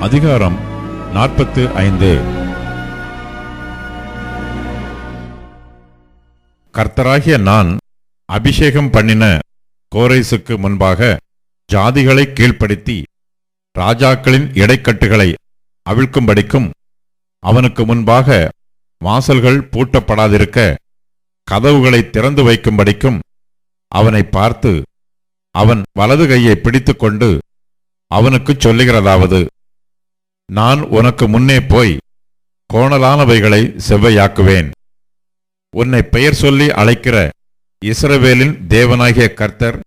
அதிகாரம் 45. கர்த்தராகிய நான் அபிஷேகம் பண்ணின கோரேசுக்கு முன்பாக ஜாதிகளை கீழ்ப்படுத்தி ராஜாக்களின் இடைக்கட்டுகளை அவிழ்க்கும்படிக்கும் அவனுக்கு முன்பாக வாசல்கள் பூட்டப்படாதிருக்க கதவுகளை திறந்து வைக்கும்படிக்கும் அவனை பார்த்து அவன் வலது கையை பிடித்துக்கொண்டு அவனுக்குச் சொல்லுகிறதாவது: நான் உனக்கு முன்னே போய் கோணலானவைகளை செவ்வையாக்குவேன். உன்னை பெயர் சொல்லி அழைக்கிற இஸ்ரவேலின் தேவனாகிய கர்த்தர்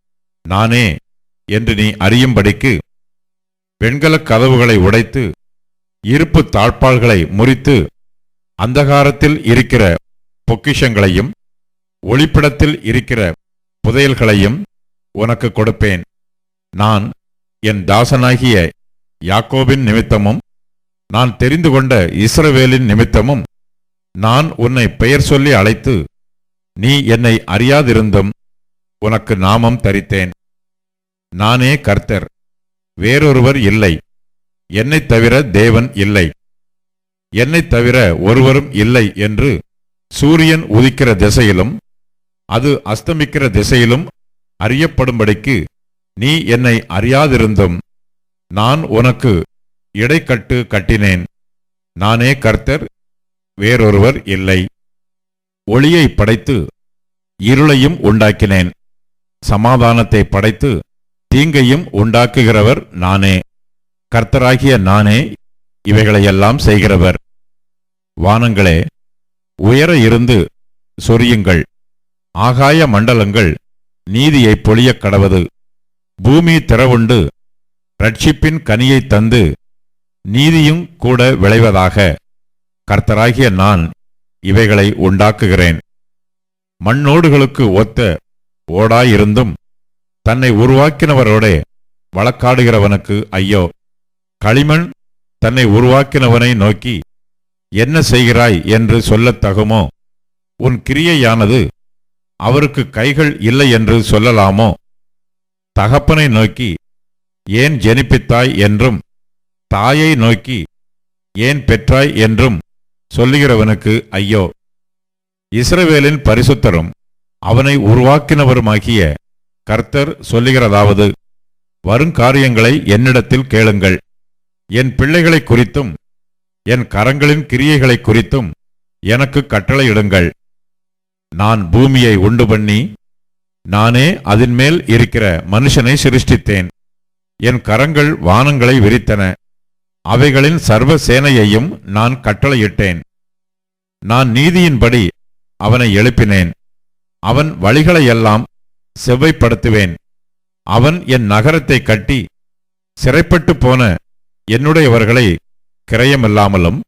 நானே என்று நீ அறியும்படிக்கு வெண்கலக் கதவுகளை உடைத்து இருப்பு தாழ்பாள்களை முறித்து அந்தகாரத்தில் இருக்கிற பொக்கிஷங்களையும் ஒளிப்பிடத்தில் இருக்கிற புதையல்களையும் உனக்கு கொடுப்பேன். நான் என் தாசனாகிய யாக்கோபின் நிமித்தமும் நான் தெரிந்து கொண்ட இஸ்ரவேலின் நிமித்தமும் நான் உன்னை பெயர் சொல்லி அழைத்து நீ என்னை அறியாதிருந்தும் உனக்கு நாமம் தரித்தேன். நானே கர்த்தர், வேறொருவர் இல்லை. என்னைத் தவிர தேவன் இல்லை, என்னைத் தவிர ஒருவரும் இல்லை என்று சூரியன் உதிக்கிற திசையிலும் அது அஸ்தமிக்கிற திசையிலும் அறியப்படும்படிக்கு நீ என்னை அறியாதிருந்தும் நான் உனக்கு இடைக்கட்டு கட்டினேன். நானே கர்த்தர், வேறொருவர் இல்லை. ஒளியை படைத்து இருளையும் உண்டாக்கினேன். சமாதானத்தை படைத்து தீங்கையும் உண்டாக்குகிறவர் நானே. கர்த்தராகிய நானே இவைகளையெல்லாம் செய்கிறவர். வானங்களே, உயர இருந்து சொரியுங்கள். ஆகாய மண்டலங்கள் நீதியை பொழியக் கடவது. பூமி திறவுண்டு இரட்சிப்பின் கனியை தந்து நீதியும் கூட விளைவதாக. கர்த்தராகிய நான் இவைகளை உண்டாக்குகிறேன். மண்ணோடுகளுக்கு ஒத்த ஓடாயிருந்தும் தன்னை உருவாக்கினவரோடே வழக்காடுகிறவனுக்கு ஐயோ! களிமண் தன்னை உருவாக்கினவனை நோக்கி என்ன செய்கிறாய் என்று சொல்லத் தகுமோ? உன் கிரியையானது அவருக்கு கைகள் இல்லை என்று சொல்லலாமோ? தகப்பனை நோக்கி ஏன் ஜெனிப்பித்தாய் என்றும் தாயை நோக்கி ஏன் பெற்றாய் என்றும் சொல்லுகிறவனுக்கு ஐயோ! இஸ்ரவேலின் பரிசுத்தரும் அவனை உருவாக்கினவருமாகிய கர்த்தர் சொல்லுகிறதாவது: வருங்காரியங்களை என்னிடத்தில் கேளுங்கள். என் பிள்ளைகளை குறித்தும் என் கரங்களின் கிரியைகளை குறித்தும் எனக்கு கட்டளையிடுங்கள். நான் பூமியை உண்டு பண்ணி நானே அதின்மேல் இருக்கிற மனுஷனை சிருஷ்டித்தேன். என் கரங்கள் வானங்களை விரித்தன. அவைகளின் சர்வ சேனையையும் நான் கட்டளையிட்டேன். நான் நீதியின்படி அவனை எழுப்பினேன். அவன் வழிகளையெல்லாம் செவ்வைப்படுத்துவேன். அவன் என் நகரத்தை கட்டி சிறைப்பட்டு போன என்னுடையவர்களை கிரயமில்லாமலும்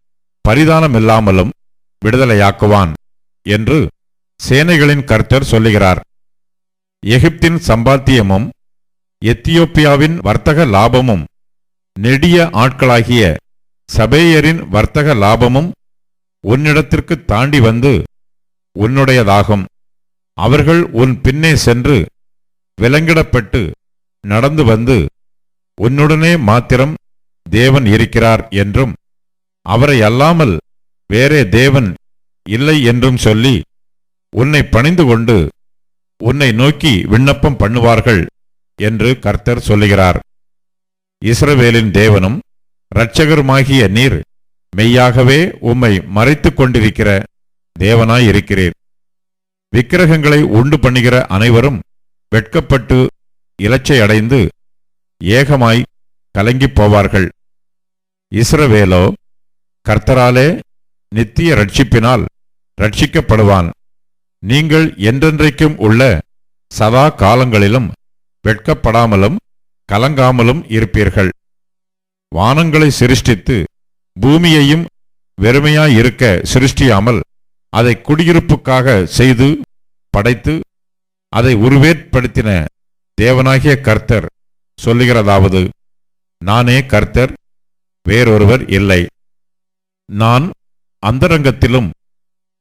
பரிதானமில்லாமலும் விடுதலையாக்குவான் என்று சேனைகளின் கர்த்தர் சொல்லுகிறார். எகிப்தின் சம்பாத்தியமும் எத்தியோப்பியாவின் வர்த்தக லாபமும் நெடிய ஆட்களாகிய சபேயரின் வர்த்தக லாபமும் உன்னிடத்திற்கு தாண்டி வந்து உன்னுடையதாகும். அவர்கள் உன் பின்னே சென்று விலங்கிடப்பட்டு நடந்து வந்து உன்னுடனே மாத்திரம் தேவன் இருக்கிறார் என்றும் அவரை அல்லாமல் வேறே தேவன் இல்லை என்றும் சொல்லி உன்னை பணிந்து கொண்டு உன்னை நோக்கி விண்ணப்பம் பண்ணுவார்கள் என்று கர்த்தர் சொல்லுகிறார். இஸ்ரவேலின் தேவனும் இரட்சகருமாகிய நீர் மெய்யாகவே உம்மை மறைத்துக் கொண்டிருக்கிற தேவனாயிருக்கிறீர். விக்கிரகங்களை உண்டு பண்ணுகிற அனைவரும் வெட்கப்பட்டு இலச்சை அடைந்து ஏகமாய் கலங்கிப் போவார்கள். இஸ்ரவேலோ கர்த்தராலே நித்திய இரட்சிப்பினால் இரட்சிக்கப்படுவான். நீங்கள் என்றென்றைக்கும் உள்ள சதா காலங்களிலும் வெட்கப்படாமலும் கலங்காமலும் இருப்பீர்கள். வானங்களை சிருஷ்டித்து பூமியையும் வெறுமையாயிருக்க சிருஷ்டியாமல் அதை குடியிருப்புக்காக செய்து படைத்து அதை உருவேற்படுத்தின தேவனாகிய கர்த்தர் சொல்லுகிறதாவது: நானே கர்த்தர், வேறொருவர் இல்லை. நான் அந்தரங்கத்திலும்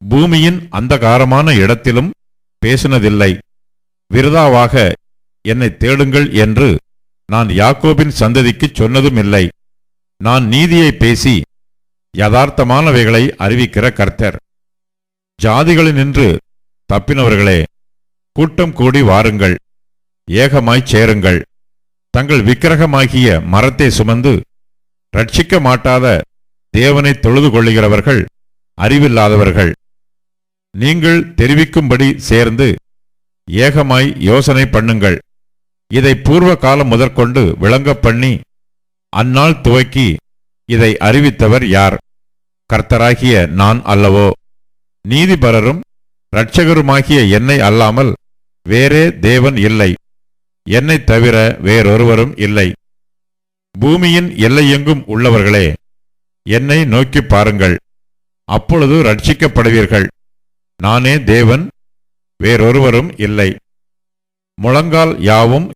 பூமியின் அந்தகாரமான இடத்திலும் பேசினதில்லை. விருதாவாக என்னை தேடுங்கள் என்று நான் யாக்கோபின் சந்ததிக்குச் சொன்னதுமில்லை. நான் நீதியை பேசி யதார்த்தமானவைகளை அறிவிக்கிற கர்த்தர். ஜாதிகளினின்று தப்பினவர்களே, கூட்டம் கூடி வாருங்கள், ஏகமாய்ச் சேருங்கள். தங்கள் விக்கிரகமாகிய மரத்தை சுமந்து ரட்சிக்க மாட்டாத தேவனை தொழுது கொள்ளுகிறவர்கள் அறிவில்லாதவர்கள். நீங்கள் தெரிவிக்கும்படி சேர்ந்து ஏகமாய் யோசனை பண்ணுங்கள். இதை பூர்வ காலம் முதற்கொண்டு விளங்கப் பண்ணி அந்நாள் துவக்கி இதை அறிவித்தவர் யார்? கர்த்தராகிய நான் அல்லவோ? நீதிபரரும் இரட்சகருமாகிய என்னை அல்லாமல் வேறே தேவன் இல்லை, என்னைத் தவிர வேறொருவரும் இல்லை. பூமியின் எல்லையெங்கும் உள்ளவர்களே, என்னை நோக்கிப் பாருங்கள், அப்பொழுது ரட்சிக்கப்படுவீர்கள். நானே தேவன், வேறொருவரும் இல்லை. முழங்கால் யாவும்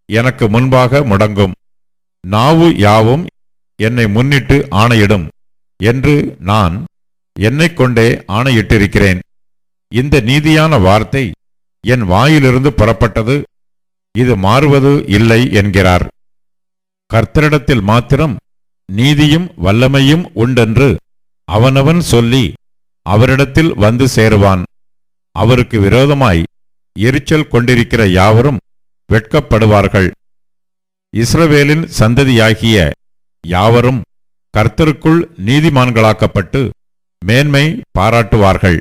எனக்கு முன்பாக முடங்கும், நாவு யாவும் என்னை முன்னிட்டு ஆணையிடும் என்று நான் என்னைக் கொண்டே ஆணையிட்டிருக்கிறேன். இந்த நீதியான வார்த்தை என் வாயிலிருந்து புறப்பட்டது, இது மாறுவது இல்லை என்கிறார். கர்த்தரிடத்தில் மாத்திரம் நீதியும் வல்லமையும் உண்டென்று அவனவன் சொல்லி அவரிடத்தில் வந்து சேருவான். அவருக்கு விரோதமாய் எரிச்சல் கொண்டிருக்கிற யாவரும் வெட்கப்படுவார்கள். இஸ்ரவேலின் சந்ததியாகிய யாவரும் கர்த்தருக்குள் நீதிமான்களாக்கப்பட்டு மேன்மை பாராட்டுவார்கள்.